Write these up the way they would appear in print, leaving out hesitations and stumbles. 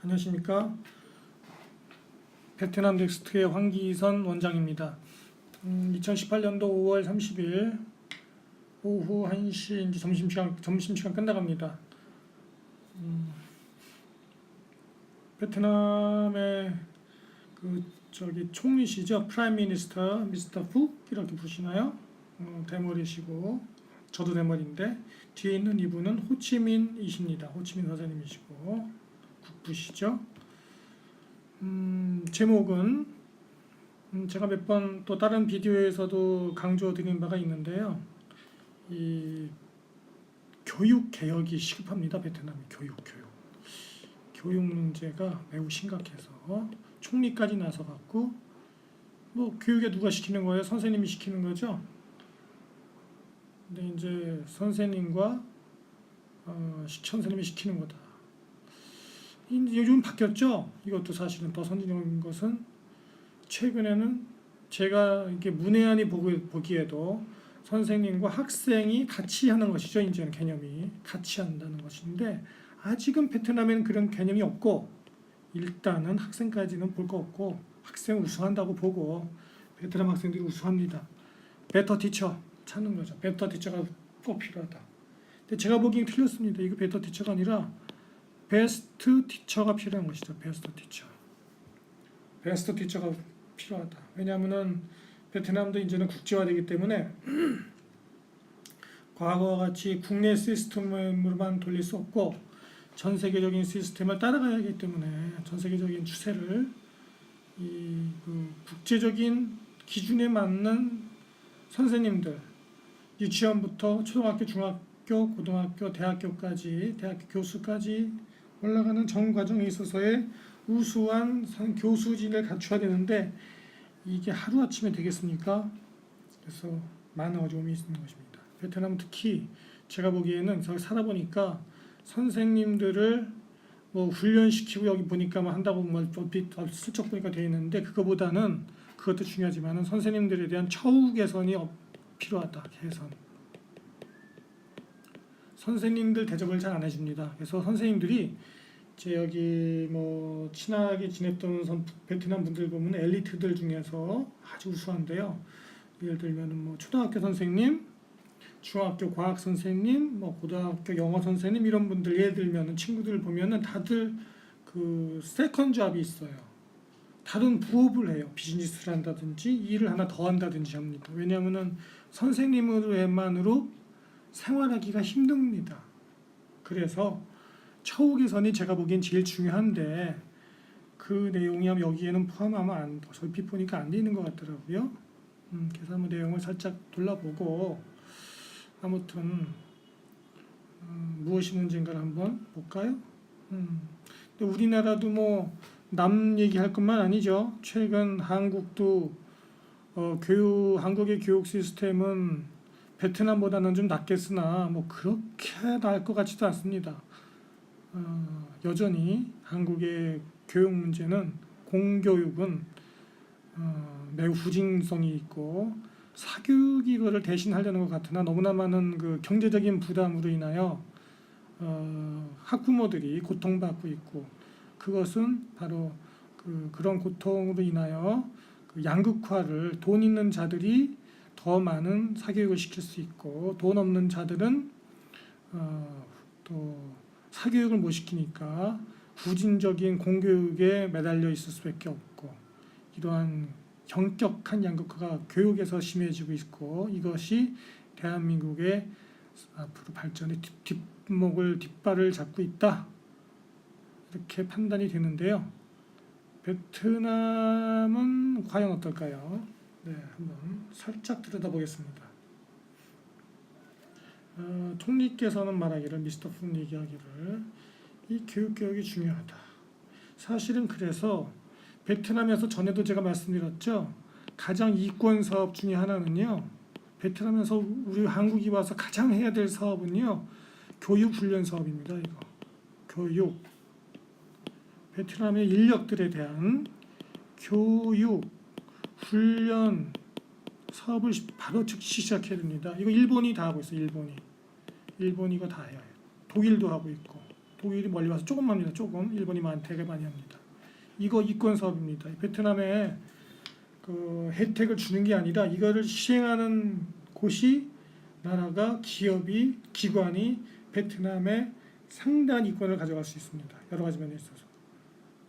안녕하십니까. 베트남 넥스트의 황기선 원장입니다. 2018년도 5월 30일 오후 1시 이제 점심시간 끝나갑니다. 베트남의 총리시죠. 프라임 미니스터 미스터 푸 이렇게 부르시나요? 대머리시고 저도 대머리인데 뒤에 있는 이분은 호치민이십니다. 호치민 선생님이시고 국부시죠. 제목은 제가 몇 번 또 다른 비디오에서도 강조드린 바가 있는데요. 이 교육 개혁이 시급합니다. 베트남이 교육 문제가 매우 심각해서 총리까지 나서 갖고 뭐 교육에 누가 시키는 거예요? 선생님이 시키는 거죠. 근데 이제 선생님과 선생님이 시키는 거다. 요즘 바뀌었죠. 이것도 사실은 더 선진적인 것은 최근에는 제가 이렇게 문외한이 보기에도 선생님과 학생이 같이 하는 것이죠. 이제는 개념이 같이 한다는 것인데 아직은 베트남에는 그런 개념이 없고 일단은 학생까지는 볼 거 없고 학생 우수한다고 보고 베트남 학생들이 우수합니다. 베터 티처 찾는 거죠. 베터 티처가 꼭 필요하다. 근데 제가 보기엔 틀렸습니다. 이거 베터 티처가 아니라 베스트 티처가 필요한 것이죠. 베스트 티처가 필요하다. 왜냐하면은 베트남도 이제는 국제화되기 때문에 과거와 같이 국내 시스템으로만 돌릴 수 없고 전 세계적인 시스템을 따라가야 하기 때문에 전 세계적인 추세를 국제적인 기준에 맞는 선생님들 유치원부터 초등학교, 중학교, 고등학교, 대학교 교수까지 올라가는 전 과정에 있어서의 우수한 교수진을 갖춰야 되는데 이게 하루아침에 되겠습니까? 그래서 많은 어려움이 있는 것입니다. 베트남 특히 제가 보기에는 저기 살아보니까 선생님들을 뭐 훈련시키고 여기 보니까 뭐 한다고 뭐 슬쩍 보니까 되어 있는데 그거보다는 그것도 중요하지만은 선생님들에 대한 처우 개선이 필요하다. 개선. 선생님들 대접을 잘 안 해줍니다. 그래서 선생님들이 제 여기 뭐 친하게 지냈던 베트남 분들 보면 엘리트들 중에서 아주 우수한데요. 예를 들면 뭐 초등학교 선생님, 중학교 과학 선생님, 뭐 고등학교 영어 선생님 이런 분들 예를 들면 친구들 보면은 다들 그 세컨 잡이 있어요. 다른 부업을 해요. 비즈니스를 한다든지 일을 하나 더 한다든지 합니다. 왜냐하면은 선생님으로만으로 생활하기가 힘듭니다. 그래서 처우 개선이 제가 보기엔 제일 중요한데 그 내용이 여기에는 포함하면 얼핏 보니까 안 되는 것 같더라고요. 그래서 한번 내용을 살짝 돌아보고 아무튼 무엇이 문제인가를 한번 볼까요? 근데 우리나라도 뭐 남 얘기할 것만 아니죠. 최근 한국도 한국의 교육 시스템은 베트남보다는 좀 낫겠으나 뭐 그렇게 나을 것 같지도 않습니다. 여전히 한국의 교육 문제는 공교육은 매우 후진성이 있고 사교육이 이거를 대신하려는 것 같으나 너무나 많은 그 경제적인 부담으로 인하여 학부모들이 고통받고 있고 그것은 바로 그런 고통으로 인하여 그 양극화를 돈 있는 자들이 더 많은 사교육을 시킬 수 있고 돈 없는 자들은 또 사교육을 못 시키니까 후진적인 공교육에 매달려 있을 수밖에 없고 이러한 현격한 양극화가 교육에서 심해지고 있고 이것이 대한민국의 앞으로 발전의 뒷발을 잡고 있다 이렇게 판단이 되는데요. 베트남은 과연 어떨까요? 네, 한번 살짝 들여다보겠습니다. 총리께서는 말하기를 미스터 푼 얘기하기를 이 교육개혁이 중요하다. 사실은 그래서 베트남에서 전에도 제가 말씀드렸죠. 가장 이권 사업 중에 하나는요. 베트남에서 우리 한국이 와서 가장 해야 될 사업은요. 교육 훈련 사업입니다. 이거 교육 베트남의 인력들에 대한 교육 훈련 사업을 바로 즉시 시작해야 됩니다. 이거 일본이 다 하고 있어요. 일본이 이거 다 해요. 독일도 하고 있고 독일이 멀리 와서 조금만 합니다. 조금. 일본이 되게 많이 합니다. 이거 이권 사업입니다. 베트남에 그 혜택을 주는 게 아니라 이거를 시행하는 곳이 나라가 기업이 기관이 베트남에 상당한 이권을 가져갈 수 있습니다. 여러 가지 면에 있어서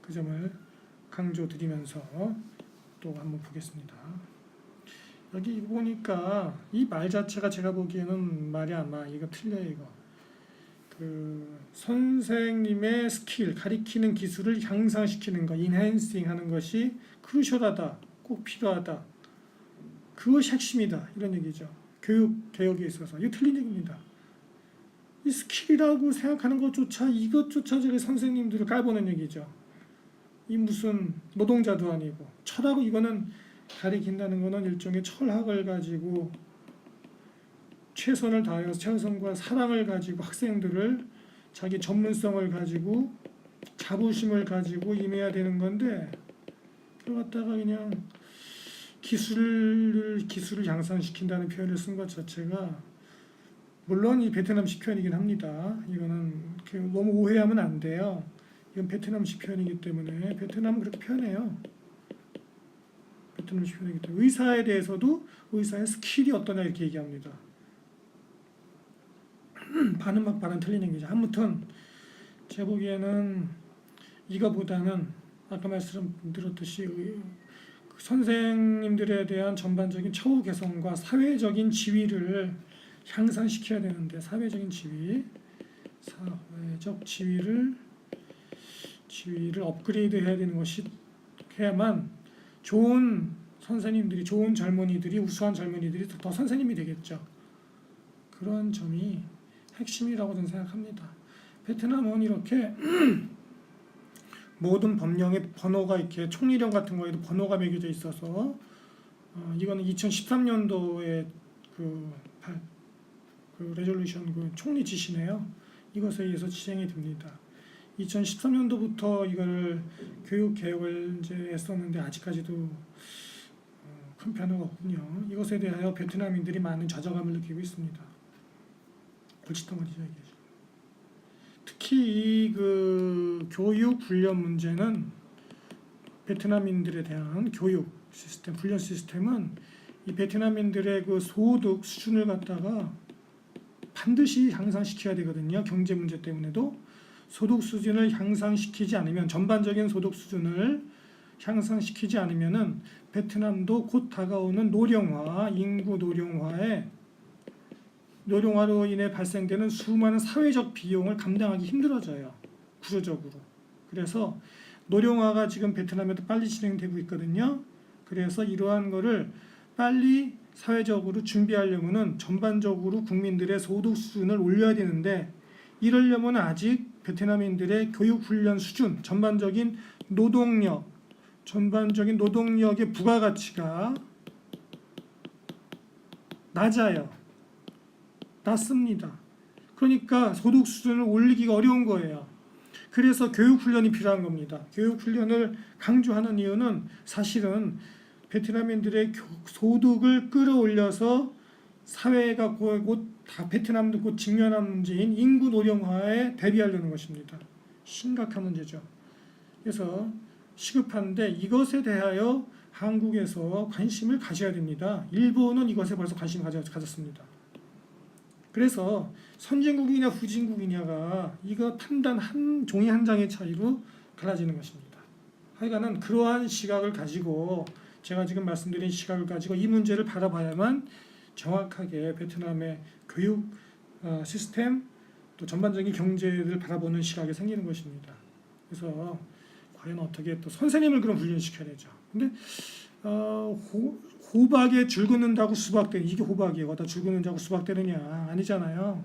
그 점을 강조드리면서 또 한번 보겠습니다. 여기 보니까 이 말 자체가 제가 보기에는 말이 안 맞아. 이거 틀려요. 이거 그 선생님의 스킬 가리키는 기술을 향상시키는 거 인핸싱 하는 것이 크루셜하다 꼭 필요하다 그것이 핵심이다 이런 얘기죠. 교육 개혁에 있어서 이거 틀린 얘기입니다. 이 스킬이라고 생각하는 것조차 이것조차 저기 선생님들을 깔보는 얘기죠. 이 무슨 노동자도 아니고 철하고 이거는 가리킨다는 거는 일종의 철학을 가지고 최선을 다해서 최선과 사랑을 가지고 학생들을 자기 전문성을 가지고 자부심을 가지고 임해야 되는 건데 그걸 갖다가 그냥 기술을 향상시킨다는 표현을 쓴 것 자체가 물론 이 베트남식 표현이긴 합니다. 이거는 너무 오해하면 안 돼요. 이건 베트남식 표현이기 때문에 베트남은 그렇게 표현해요. 베트남식 표현이기 때문에 의사에 대해서도 의사의 스킬이 어떠냐 이렇게 얘기합니다. 반은 막 반은 틀린 얘기죠. 아무튼 제 보기에는 이거보다는 아까 말씀드렸듯이 선생님들에 대한 전반적인 처우 개선과 사회적인 지위를 향상시켜야 되는데 사회적 지위를 업그레이드 해야 되는 것이 해야만 좋은 선생님들이 좋은 젊은이들이 우수한 젊은이들이 더 선생님이 되겠죠. 그런 점이 핵심이라고 저는 생각합니다. 베트남은 이렇게 모든 법령에 번호가 이렇게 총리령 같은 거에도 번호가 매겨져 있어서 이거는 2013년도에 그 레졸루션 그 총리 지시네요. 이것에 의해서 시행이 됩니다. 2013년도부터 이걸 교육 개혁을 이제 했었는데 아직까지도 큰 변화가 없군요. 이것에 대하여 베트남인들이 많은 좌절감을 느끼고 있습니다. 골칫덩어리죠 이게. 특히 그 교육 훈련 문제는 베트남인들에 대한 교육 시스템, 훈련 시스템은 이 베트남인들의 그 소득 수준을 갖다가 반드시 향상시켜야 되거든요. 경제 문제 때문에도 소득 수준을 향상시키지 않으면 전반적인 소득 수준을 향상시키지 않으면은 베트남도 곧 다가오는 노령화, 인구 노령화로 인해 발생되는 수많은 사회적 비용을 감당하기 힘들어져요. 구조적으로. 그래서 노령화가 지금 베트남에도 빨리 진행되고 있거든요. 그래서 이러한 거를 빨리 사회적으로 준비하려면은 전반적으로 국민들의 소득 수준을 올려야 되는데 이러려면 아직 베트남인들의 교육 훈련 수준, 전반적인 노동력의 부가가치가 낮습니다. 그러니까 소득 수준을 올리기가 어려운 거예요. 그래서 교육 훈련이 필요한 겁니다. 교육 훈련을 강조하는 이유는 사실은 베트남인들의 소득을 끌어올려서 사회가 베트남도 곧 직면한 문제인 인구 노령화에 대비하려는 것입니다. 심각한 문제죠. 그래서 시급한데 이것에 대하여 한국에서 관심을 가져야 됩니다. 일본은 이것에 벌써 관심을 가졌습니다. 그래서 선진국이냐 후진국이냐가 이거 판단 종이 한 장의 차이로 갈라지는 것입니다. 하여간은 그러한 시각을 가지고 제가 지금 말씀드린 시각을 가지고 이 문제를 바라봐야만 정확하게 베트남의 교육 시스템 또 전반적인 경제를 바라보는 시각이 생기는 것입니다. 그래서 과연 어떻게 또 선생님을 그럼 훈련시켜야 되죠. 근데 호박에 줄 긋는다고 수박 되는 이게 호박이에요. 어디다 줄 긋는다고 수박 되느냐 아니잖아요.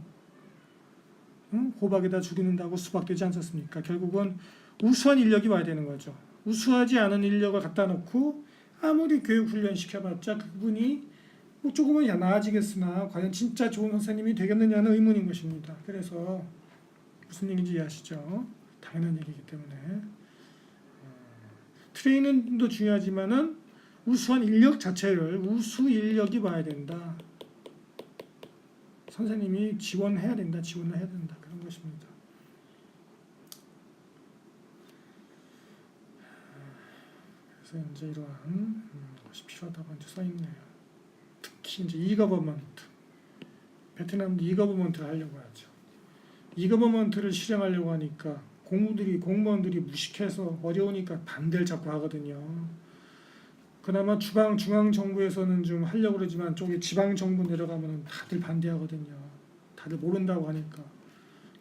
응? 호박에다 줄 긋는다고 수박 되지 않습니까? 결국은 우수한 인력이 와야 되는 거죠. 우수하지 않은 인력을 갖다 놓고 아무리 교육 훈련 시켜봤자 그분이 뭐 조금은 나아지겠으나 과연 진짜 좋은 선생님이 되겠느냐는 의문인 것입니다. 그래서 무슨 얘기인지 이해하시죠? 당연한 얘기이기 때문에 트레이닝도 중요하지만은 우수한 인력 자체를 우수 인력이 와야 된다. 선생님이 지원을 해야 된다 그런 것입니다. 그래서 이제 이러한 것이 필요하다고 이제 써 있네요. 특히 이제 이거버먼트, 베트남도 이거버먼트를 하려고 하죠. 이거버먼트를 실행하려고 하니까 공무원들이 무식해서 어려우니까 반대를 자꾸 하거든요. 그나마 중앙 정부에서는 좀 하려고 그러지만 쪽에 지방 정부 내려가면 다들 반대하거든요. 다들 모른다고 하니까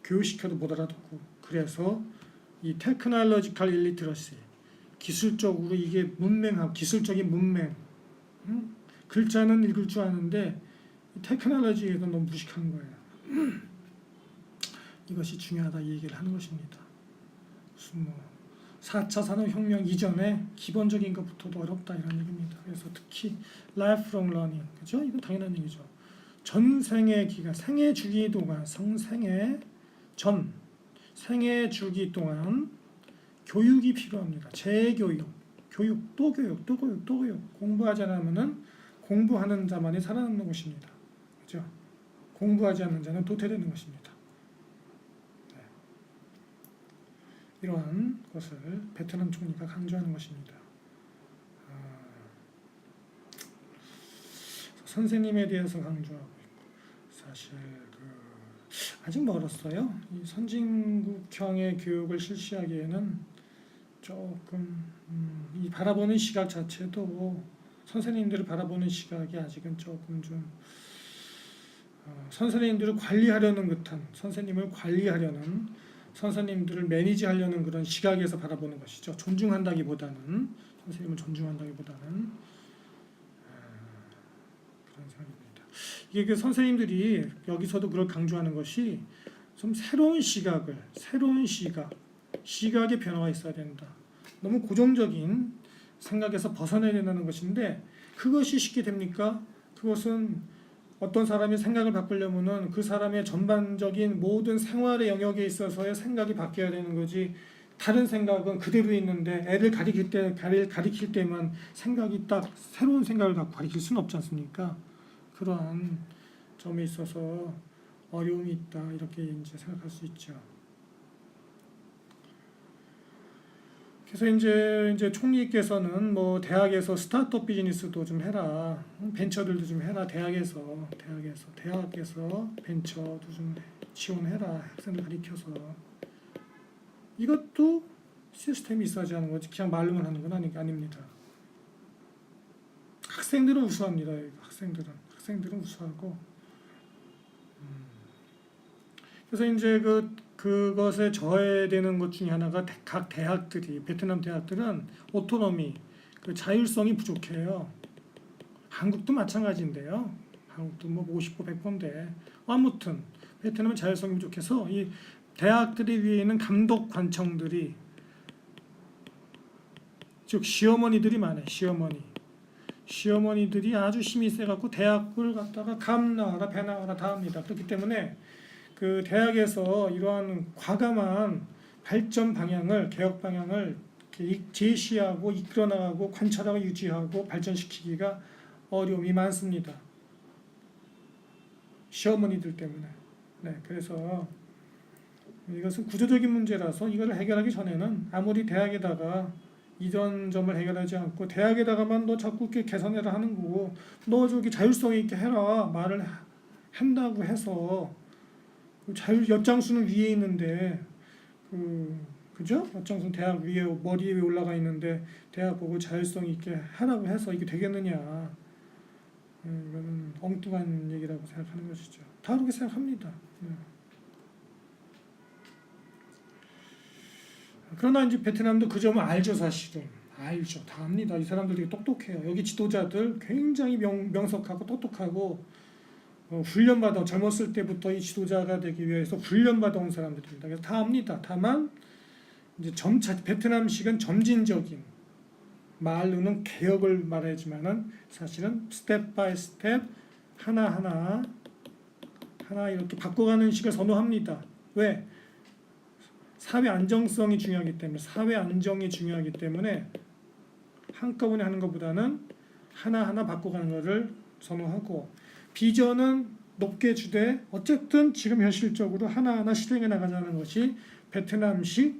교육시켜도 못 알아듣고. 그래서 이 테크놀로지컬 일리트러시, 기술적으로 이게 문맹하고 기술적인 문맹, 글자는 읽을 줄 아는데 테크놀로지에도 너무 무식한 거예요. 이것이 중요하다 이 얘기를 하는 것입니다. 무슨 4차 산업혁명 이전에 기본적인 것부터도 어렵다 이런 얘기입니다. 그래서 특히 lifelong learning, 그죠? 이건 당연한 얘기죠. 전생의 기간, 생애 주기 동안, 생애 주기 동안 교육이 필요합니다. 재교육, 또 교육. 공부하지 않으면은 공부하는 자만이 살아남는 것입니다. 그죠? 공부하지 않는 자는 도태되는 것입니다. 네. 이러한 것을 베트남 총리가 강조하는 것입니다. 선생님에 대해서 강조하고 있고, 사실 아직 멀었어요. 이 선진국형의 교육을 실시하기에는 조금 이 바라보는 시각 자체도 선생님들을 바라보는 시각이 아직은 조금 좀 선생님들을 관리하려는 듯한, 선생님을 관리하려는, 선생님들을 매니지하려는 그런 시각에서 바라보는 것이죠. 존중한다기보다는, 선생님을 존중한다기보다는 그런 생각입니다. 이게 그 선생님들이 여기서도 그걸 강조하는 것이 좀 새로운 시각의 변화가 있어야 된다. 너무 고정적인 생각에서 벗어나야 된다는 것인데, 그것이 쉽게 됩니까? 그것은 어떤 사람이 생각을 바꾸려면은 그 사람의 전반적인 모든 생활의 영역에 있어서의 생각이 바뀌어야 되는 거지, 다른 생각은 그대로 있는데 애를 가리킬 때만 생각이 딱 새로운 생각을 갖고 가리킬 수는 없지 않습니까? 그러한 점에 있어서 어려움이 있다 이렇게 이제 생각할 수 있죠. 그래서 이제 총리께서는 뭐 대학에서 스타트업 비즈니스도 좀 해라, 벤처들도 좀 해라, 대학에서 벤처도 좀 지원해라, 학생들 가르쳐서. 이것도 시스템이 있어야지 하는 거지, 그냥 말로만 하는 건 아닙니다. 학생들은 우수합니다. 학생들은 우수하고. 그래서 이제 그것에 저해되는 것 중에 하나가 각 대학들이, 베트남 대학들은 오토노미, 그 자율성이 부족해요. 한국도 마찬가지인데요. 한국도 뭐 50보 100보인데 아무튼 베트남은 자율성이 부족해서 이 대학들이 위에 있는 감독 관청들이, 즉 시어머니들이 많아요. 시어머니들이 아주 힘이 세갖고 대학을 갖다가 감 나와라 배 나와라 다 합니다. 그렇기 때문에 그 대학에서 이러한 과감한 발전 방향을, 개혁 방향을 제시하고 이끌어나가고 관찰하고 유지하고 발전시키기가 어려움이 많습니다. 시어머니들 때문에. 네, 그래서 이것은 구조적인 문제라서 이걸 해결하기 전에는 아무리 대학에다가 이런 점을 해결하지 않고 대학에다가만 너 자꾸 이렇게 개선해라 하는 거고, 너 저기 자율성 있게 해라 말을 한다고 해서, 엿장수는 위에 있는데 그죠? 엿장수는 대학 위에 머리 위에 올라가 있는데 대학 보고 자율성 있게 하라고 해서 이게 되겠느냐? 이거는 엉뚱한 얘기라고 생각하는 것이죠. 다 그렇게 생각합니다. 그러나 이제 베트남도 그 점을 알죠, 사실은. 알죠. 다 압니다. 이 사람들 되게 똑똑해요. 여기 지도자들 굉장히 명석하고 똑똑하고, 훈련받아, 젊었을 때부터 이 지도자가 되기 위해서 훈련받아 온 사람들입니다. 그래서 다 압니다. 다만 이제 베트남식은 점진적인, 말로는 개혁을 말하지만은 사실은 스텝 바이 스텝 하나 이렇게 바꿔가는 식을 선호합니다. 왜? 사회 안정성이 중요하기 때문에, 사회 안정이 중요하기 때문에 한꺼번에 하는 것보다는 하나하나 바꿔가는 것을 선호하고, 비전은 높게 주되 어쨌든 지금 현실적으로 하나하나 실행해 나가자는 것이 베트남식